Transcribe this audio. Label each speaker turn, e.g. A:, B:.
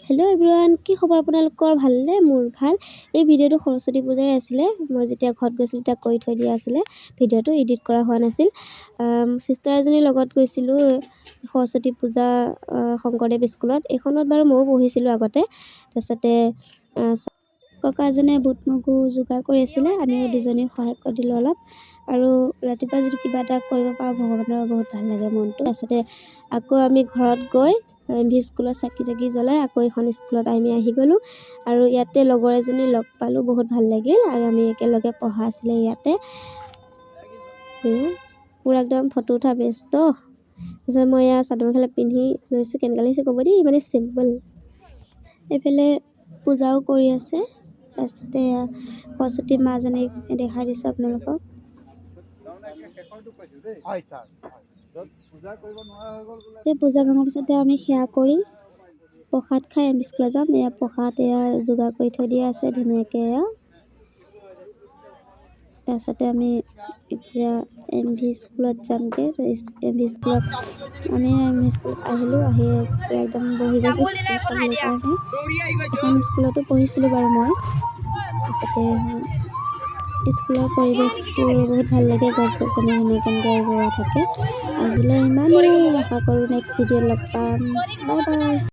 A: hello everyone কি খবৰ আপোনালোকৰ ভালনে মোৰ ভাল এই ভিডিওটো সৰস্বতী পূজাৰ আছিল মই যেতিয়া ঘৰত গৈছিল তা কৈ থৈ দিয়া আছিল ভিডিওটো এডিট কৰা হোৱা নাছিল সিস্টাৰ এজনী লগত গৈছিলো সৰস্বতী পূজা শংকৰদেৱ স্কুলত এখনত বাৰু মই বহিছিলো আগতে তাৰসতে ককাজনে বুটমগু যোগাৰ কৰি আছিল আমি দুজনী সহায় কৰি দিলো অলপ আৰু ৰাতিপুৱা যদি কিবা এটা কৰিব পাও ভগৱানৰ বহুত ভাল লাগে মনটো তাৰসতে আকৌ আমি ঘৰত গৈ এমভি স্কুলত চাকি চাকি জ্বলাই আকৌ এখন স্কুলত আমি আহি গলো আৰু ইয়াতে লগৰ এজনী লগ পালো বহুত ভাল লাগিল আৰু আমি একেলগে পঢ়া আছিল ইয়াতে পুৰা একদম ফটো উঠা ব্যস্ত তাৰসত মই চাদৰ মেখেলা পিন্ধি লৈছো কেনেকা লাগিছে ক'ব দেই মানে সিম্পল এফালে পূজাও কৰি আছে তাৰসতে সৰস্বতী মাজনী দেখাই দিছে আপোনালোকক পূজা ভাঙৰ পিছতে আমি সেয়া কৰি প্ৰসাদ খাই এমভি স্কুলত যাম এয়া প্ৰসাদ এয়া যোগাৰ কৰি থৈ দিয়া আছে ধুনীয়াকৈ তাৰসতে আমি এতিয়া এমভি স্কুলত যামগে এমভি স্কুলত আমি এমভি স্কুলত আহিলো আহি একদম বহি গৈছো চাবলৈ কাৰণে এখন স্কুলতো পঢ়িছিলো বাৰু মই তাৰসতে স্কুলৰ পৰিৱেশবোৰ বহুত ভাল লাগে গছ গছনি ধুনীয়াকৈ ৰোৱা থাকে আজিলৈ ইমানেই আশা কৰো নেক্সট ভিডিঅ' লগ পাম বাই বাই